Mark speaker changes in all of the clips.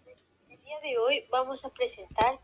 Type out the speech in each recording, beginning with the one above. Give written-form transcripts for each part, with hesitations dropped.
Speaker 1: El día de hoy vamos a presentar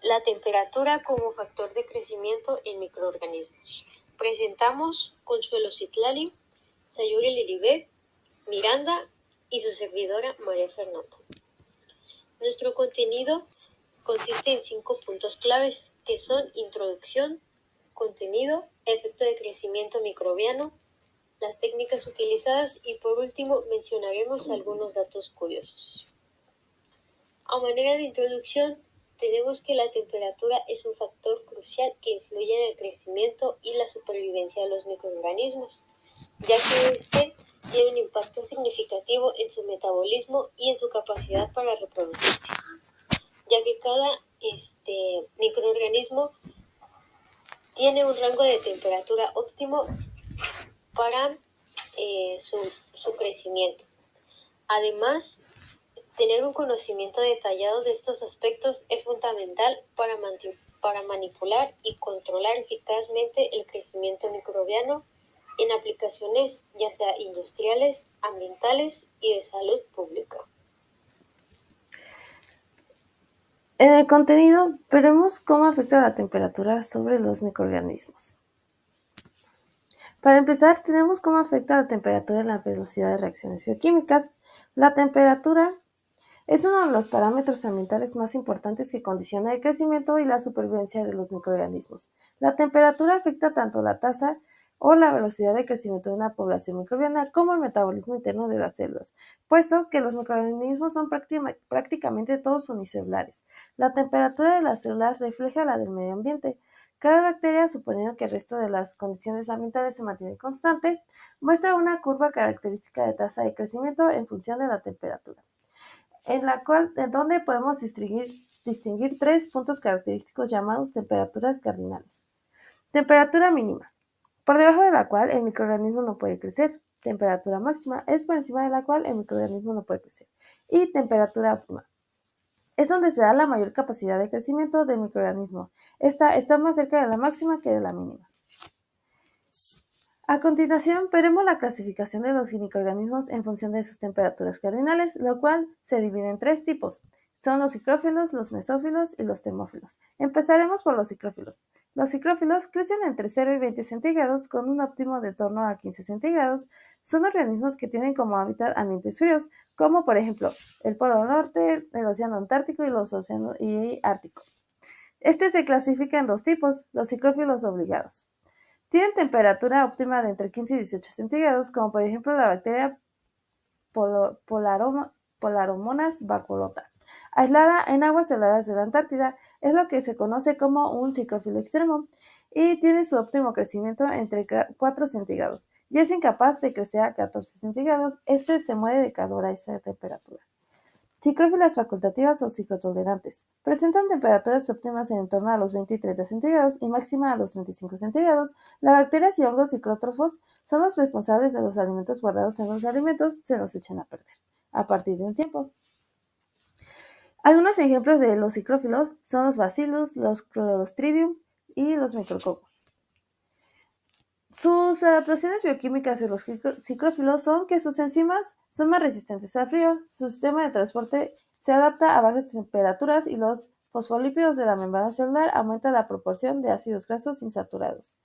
Speaker 1: la temperatura como factor de crecimiento en microorganismos. Presentamos Consuelo Citlali, Sayuri Lilibet, Miranda y su servidora María Fernanda. Nuestro contenido consiste en 5 puntos claves que son introducción, contenido, efecto de crecimiento microbiano, las técnicas utilizadas y por último mencionaremos algunos datos curiosos. A manera de introducción, tenemos que la temperatura es un factor crucial que influye en el crecimiento y la supervivencia de los microorganismos, ya que este tiene un impacto significativo en su metabolismo y en su capacidad para reproducirse, ya que cada microorganismo tiene un rango de temperatura óptimo para su crecimiento. Además, tener un conocimiento detallado de estos aspectos es fundamental para manipular y controlar eficazmente el crecimiento microbiano en aplicaciones ya sea industriales, ambientales y de salud pública.
Speaker 2: En el contenido veremos cómo afecta la temperatura sobre los microorganismos. Para empezar, tenemos cómo afecta la temperatura en la velocidad de reacciones bioquímicas. La temperatura es uno de los parámetros ambientales más importantes que condiciona el crecimiento y la supervivencia de los microorganismos. La temperatura afecta tanto la tasa o la velocidad de crecimiento de una población microbiana como el metabolismo interno de las células, puesto que los microorganismos son prácticamente todos unicelulares. La temperatura de las células refleja la del medio ambiente. Cada bacteria, suponiendo que el resto de las condiciones ambientales se mantiene constante, muestra una curva característica de tasa de crecimiento en función de la temperatura, en donde podemos distinguir 3 puntos característicos llamados temperaturas cardinales. Temperatura mínima, por debajo de la cual el microorganismo no puede crecer. Temperatura máxima es por encima de la cual el microorganismo no puede crecer. Y temperatura óptima es donde se da la mayor capacidad de crecimiento del microorganismo. Esta está más cerca de la máxima que de la mínima. A continuación, veremos la clasificación de los microorganismos en función de sus temperaturas cardinales, lo cual se divide en 3 tipos. Son los psicrófilos, los mesófilos y los termófilos. Empezaremos por los psicrófilos. Los psicrófilos crecen entre 0 y 20 centígrados con un óptimo de torno a 15 centígrados. Son organismos que tienen como hábitat ambientes fríos, como por ejemplo el Polo Norte, el Océano Antártico y los océanos Ártico. Este se clasifica en 2 tipos, los psicrófilos obligados. Tienen temperatura óptima de entre 15 y 18 centígrados, como por ejemplo la bacteria Polaromonas baculata, aislada en aguas heladas de la Antártida. Es lo que se conoce como un psicrófilo extremo y tiene su óptimo crecimiento entre 4 centígrados y es incapaz de crecer a 14 centígrados. Este se muere de calor a esa temperatura. Psicrófilas facultativas o psicotolerantes. Presentan temperaturas óptimas en torno a los 20 y 30 centígrados y máxima a los 35 centígrados. Las bacterias y hongos psicrótrofos son los responsables de los alimentos guardados en los alimentos se los echan a perder a partir de un tiempo. Algunos ejemplos de los psicrófilos son los bacillus, los clostridium y los micrococos. Sus adaptaciones bioquímicas de los psicrófilos son que sus enzimas son más resistentes al frío, su sistema de transporte se adapta a bajas temperaturas y los fosfolípidos de la membrana celular aumentan la proporción de ácidos grasos insaturados.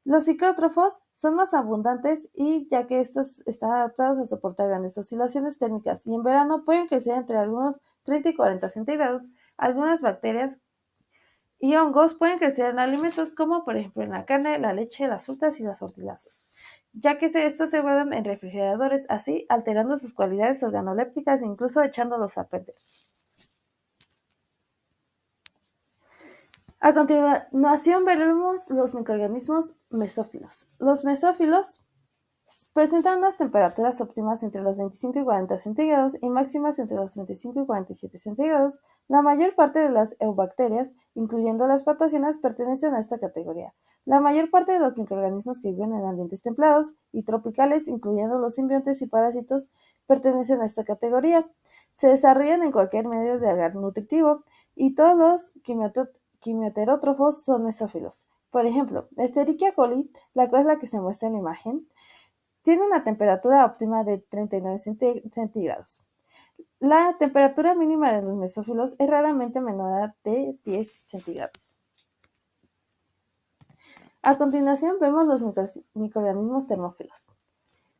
Speaker 2: Los psicrótrofos son más abundantes y ya que estos están adaptados a soportar grandes oscilaciones térmicas y en verano pueden crecer entre algunos 30 y 40 centígrados. Algunas bacterias y hongos pueden crecer en alimentos como por ejemplo en la carne, la leche, las frutas y las hortalizas, ya que estos se guardan en refrigeradores, así alterando sus cualidades organolépticas e incluso echándolos a perder. A continuación veremos los microorganismos mesófilos. Los mesófilos presentan unas temperaturas óptimas entre los 25 y 40 centígrados y máximas entre los 35 y 47 centígrados. La mayor parte de las eubacterias, incluyendo las patógenas, pertenecen a esta categoría. La mayor parte de los microorganismos que viven en ambientes templados y tropicales, incluyendo los simbiontes y parásitos, pertenecen a esta categoría. Se desarrollan en cualquier medio de agar nutritivo y todos los quimioterótrofos son mesófilos. Por ejemplo, Escherichia coli, la cual es la que se muestra en la imagen, tiene una temperatura óptima de 39 centígrados. La temperatura mínima de los mesófilos es raramente menor a de 10 centígrados. A continuación vemos los microorganismos termófilos.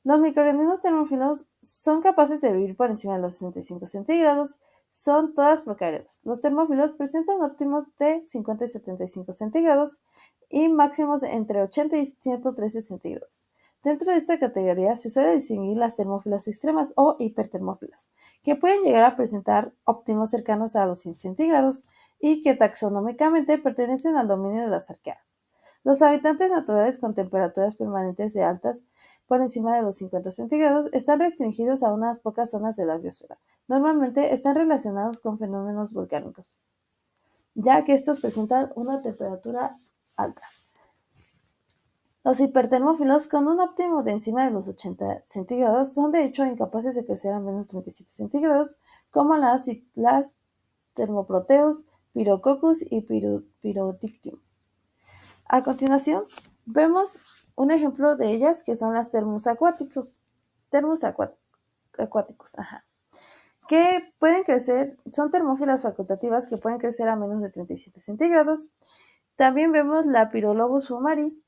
Speaker 2: Los microorganismos termófilos son capaces de vivir por encima de los 65 centígrados, son todas procariotas. Los termófilos presentan óptimos de 50 y 75 centígrados y máximos de entre 80 y 113 centígrados. Dentro de esta categoría se suele distinguir las termófilas extremas o hipertermófilas, que pueden llegar a presentar óptimos cercanos a los 100 centígrados y que taxonómicamente pertenecen al dominio de las arqueas. Los habitantes naturales con temperaturas permanentes de altas por encima de los 50 centígrados están restringidos a unas pocas zonas de la biosfera. Normalmente están relacionados con fenómenos volcánicos, ya que estos presentan una temperatura alta. Los hipertermófilos, con un óptimo de encima de los 80 centígrados, son de hecho incapaces de crecer a menos 37 centígrados, como las Thermoproteus, Pyrococcus y Pyrodictyum. A continuación, vemos un ejemplo de ellas que son las termus acuáticos, que pueden crecer, son termófilas facultativas que pueden crecer a menos de 37 centígrados. También vemos la Pyrolobus fumari.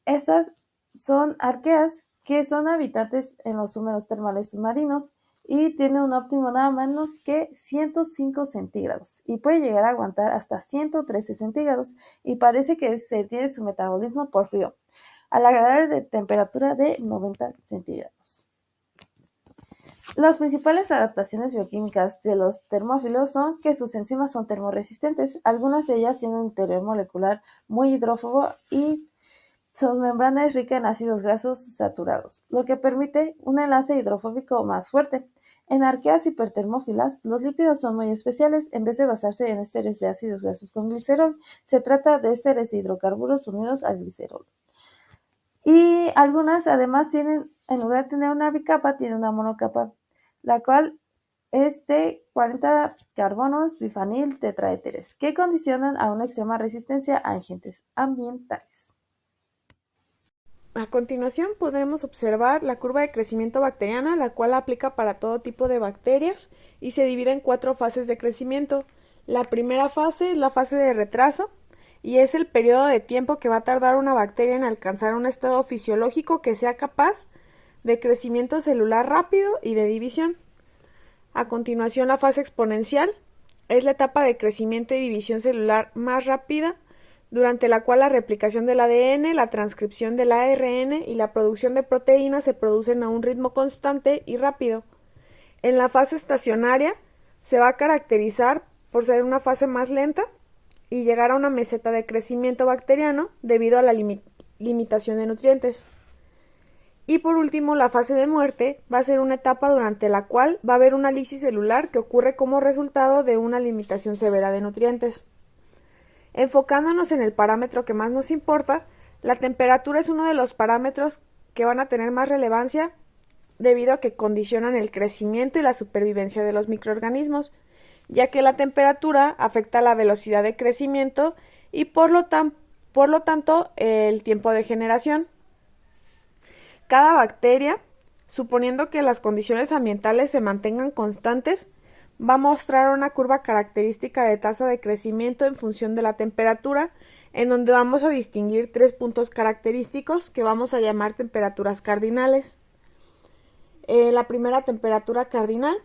Speaker 2: Estas son arqueas que son habitantes en los húmedos termales submarinos y tiene un óptimo nada menos que 105 centígrados y puede llegar a aguantar hasta 113 centígrados y parece que se tiene su metabolismo por frío, a la agradable temperatura de 90 centígrados. Las principales adaptaciones bioquímicas de los termófilos son que sus enzimas son termoresistentes, algunas de ellas tienen un interior molecular muy hidrófobo y su membrana es rica en ácidos grasos saturados, lo que permite un enlace hidrofóbico más fuerte. En arqueas hipertermófilas, los lípidos son muy especiales. En vez de basarse en ésteres de ácidos grasos con glicerol, se trata de ésteres de hidrocarburos unidos al glicerol. Y algunas además tienen, en lugar de tener una bicapa, tienen una monocapa, la cual es de 40 carbonos bifanil tetraéteres, que condicionan a una extrema resistencia a agentes ambientales.
Speaker 3: A continuación podremos observar la curva de crecimiento bacteriana, la cual aplica para todo tipo de bacterias y se divide en 4 fases de crecimiento. La primera fase es la fase de retraso y es el periodo de tiempo que va a tardar una bacteria en alcanzar un estado fisiológico que sea capaz de crecimiento celular rápido y de división. A continuación, la fase exponencial es la etapa de crecimiento y división celular más rápida, durante la cual la replicación del ADN, la transcripción del ARN y la producción de proteínas se producen a un ritmo constante y rápido. En la fase estacionaria se va a caracterizar por ser una fase más lenta y llegar a una meseta de crecimiento bacteriano debido a la limitación de nutrientes. Y por último, la fase de muerte va a ser una etapa durante la cual va a haber una lisis celular que ocurre como resultado de una limitación severa de nutrientes. Enfocándonos en el parámetro que más nos importa, la temperatura es uno de los parámetros que van a tener más relevancia debido a que condicionan el crecimiento y la supervivencia de los microorganismos, ya que la temperatura afecta la velocidad de crecimiento y por lo tanto el tiempo de generación. Cada bacteria, suponiendo que las condiciones ambientales se mantengan constantes, va a mostrar una curva característica de tasa de crecimiento en función de la temperatura, en donde vamos a distinguir 3 puntos característicos que vamos a llamar temperaturas cardinales. La primera temperatura cardinal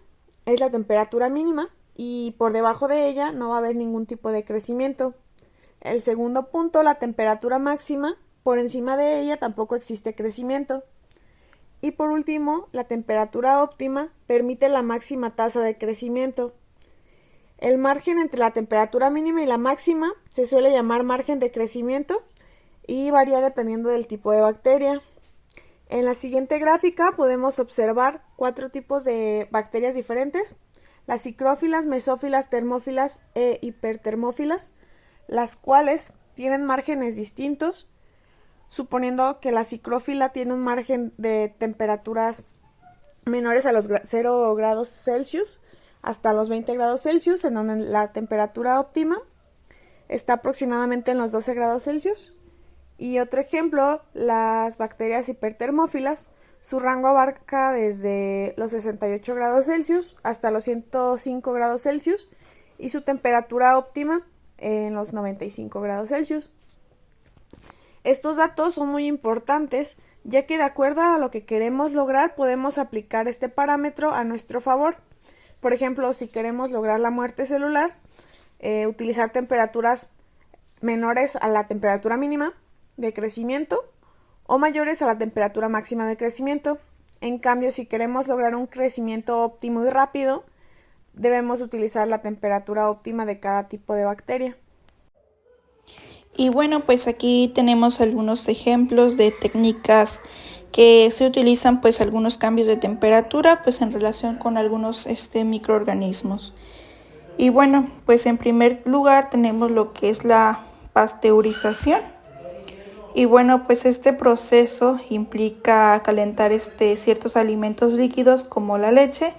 Speaker 3: es la temperatura mínima y por debajo de ella no va a haber ningún tipo de crecimiento. El segundo punto, la temperatura máxima, por encima de ella tampoco existe crecimiento. Y por último, la temperatura óptima permite la máxima tasa de crecimiento. El margen entre la temperatura mínima y la máxima se suele llamar margen de crecimiento y varía dependiendo del tipo de bacteria. En la siguiente gráfica podemos observar 4 tipos de bacterias diferentes: las psicrófilas, mesófilas, termófilas e hipertermófilas, las cuales tienen márgenes distintos, suponiendo que la psicrófila tiene un margen de temperaturas menores a los 0 grados Celsius hasta los 20 grados Celsius, en donde la temperatura óptima está aproximadamente en los 12 grados Celsius. Y otro ejemplo, las bacterias hipertermófilas Su rango abarca desde los 68 grados Celsius hasta los 105 grados Celsius y su temperatura óptima en los 95 grados Celsius. Estos datos son muy importantes, ya que de acuerdo a lo que queremos lograr podemos aplicar este parámetro a nuestro favor. Por ejemplo, si queremos lograr la muerte celular, utilizar temperaturas menores a la temperatura mínima de crecimiento o mayores a la temperatura máxima de crecimiento. En cambio, si queremos lograr un crecimiento óptimo y rápido, debemos utilizar la temperatura óptima de cada tipo de bacteria.
Speaker 4: Y bueno, pues aquí tenemos algunos ejemplos de técnicas que se utilizan, pues algunos cambios de temperatura, pues en relación con algunos microorganismos. Y bueno, pues en primer lugar tenemos lo que es la pasteurización. Y bueno, pues este proceso implica calentar ciertos alimentos líquidos como la leche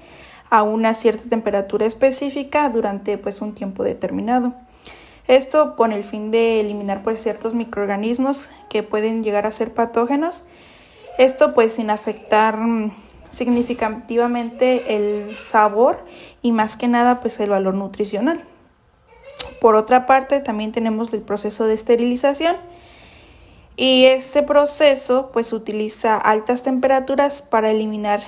Speaker 4: a una cierta temperatura específica durante pues un tiempo determinado. Esto con el fin de eliminar pues ciertos microorganismos que pueden llegar a ser patógenos. Esto pues sin afectar significativamente el sabor y más que nada pues el valor nutricional. Por otra parte también tenemos el proceso de esterilización. Y este proceso pues utiliza altas temperaturas para eliminar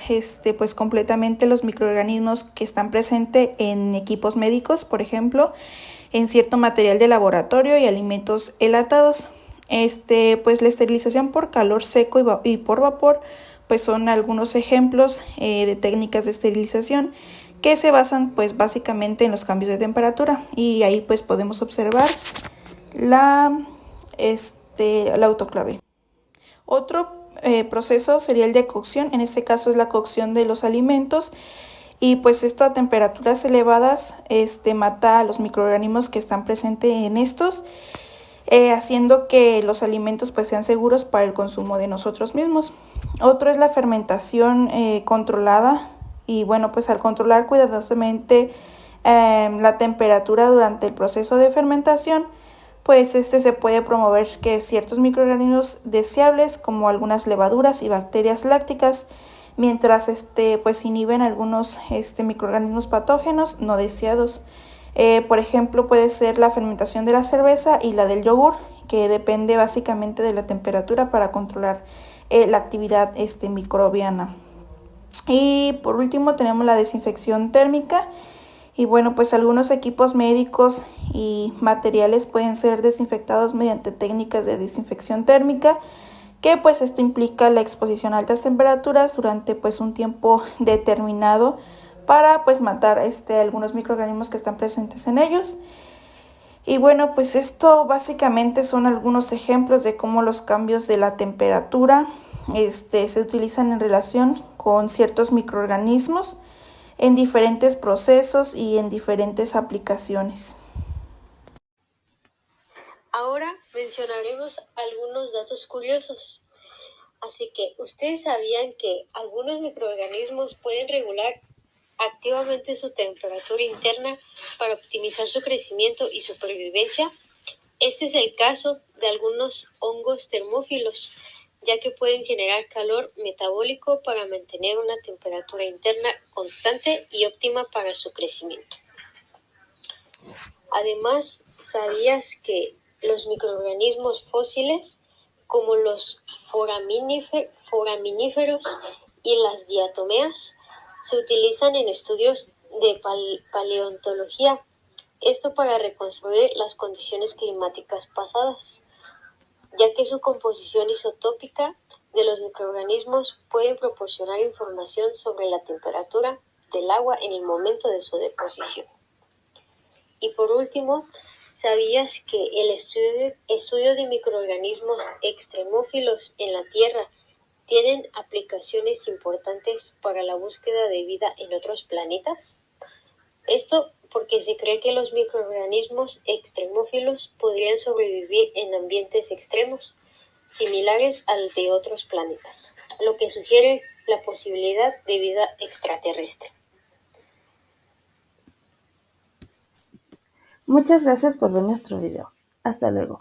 Speaker 4: pues completamente los microorganismos que están presentes en equipos médicos, por ejemplo, en cierto material de laboratorio y alimentos enlatados. Pues la esterilización por calor seco y por vapor pues son algunos ejemplos de técnicas de esterilización que se basan pues básicamente en los cambios de temperatura, y ahí pues podemos observar la autoclave. Otro proceso sería el de cocción. En este caso es la cocción de los alimentos, y pues esto a temperaturas elevadas mata a los microorganismos que están presentes en estos, haciendo que los alimentos pues sean seguros para el consumo de nosotros mismos. Otro es la fermentación controlada, y bueno, pues al controlar cuidadosamente la temperatura durante el proceso de fermentación, pues se puede promover que ciertos microorganismos deseables como algunas levaduras y bacterias lácticas, mientras pues inhiben algunos microorganismos patógenos no deseados. Por ejemplo, puede ser la fermentación de la cerveza y la del yogur, que depende básicamente de la temperatura para controlar la actividad microbiana. Y por último tenemos la desinfección térmica. Y bueno, pues algunos equipos médicos y materiales pueden ser desinfectados mediante técnicas de desinfección térmica, que pues esto implica la exposición a altas temperaturas durante pues un tiempo determinado para pues matar algunos microorganismos que están presentes en ellos. Y bueno, pues esto básicamente son algunos ejemplos de cómo los cambios de la temperatura se utilizan en relación con ciertos microorganismos en diferentes procesos y en diferentes aplicaciones.
Speaker 1: Ahora mencionaremos algunos datos curiosos. Así que, ¿ustedes sabían que algunos microorganismos pueden regular activamente su temperatura interna para optimizar su crecimiento y supervivencia? Este es el caso de algunos hongos termófilos, ya que pueden generar calor metabólico para mantener una temperatura interna constante y óptima para su crecimiento. Además, ¿sabías que los microorganismos fósiles, como los foraminíferos y las diatomeas, se utilizan en estudios de paleontología? Esto para reconstruir las condiciones climáticas pasadas, ya que su composición isotópica de los microorganismos puede proporcionar información sobre la temperatura del agua en el momento de su deposición. Y por último, ¿sabías que el estudio de microorganismos extremófilos en la Tierra tienen aplicaciones importantes para la búsqueda de vida en otros planetas? Esto porque se cree que los microorganismos extremófilos podrían sobrevivir en ambientes extremos, similares al de otros planetas, lo que sugiere la posibilidad de vida extraterrestre.
Speaker 2: Muchas gracias por ver nuestro video. Hasta luego.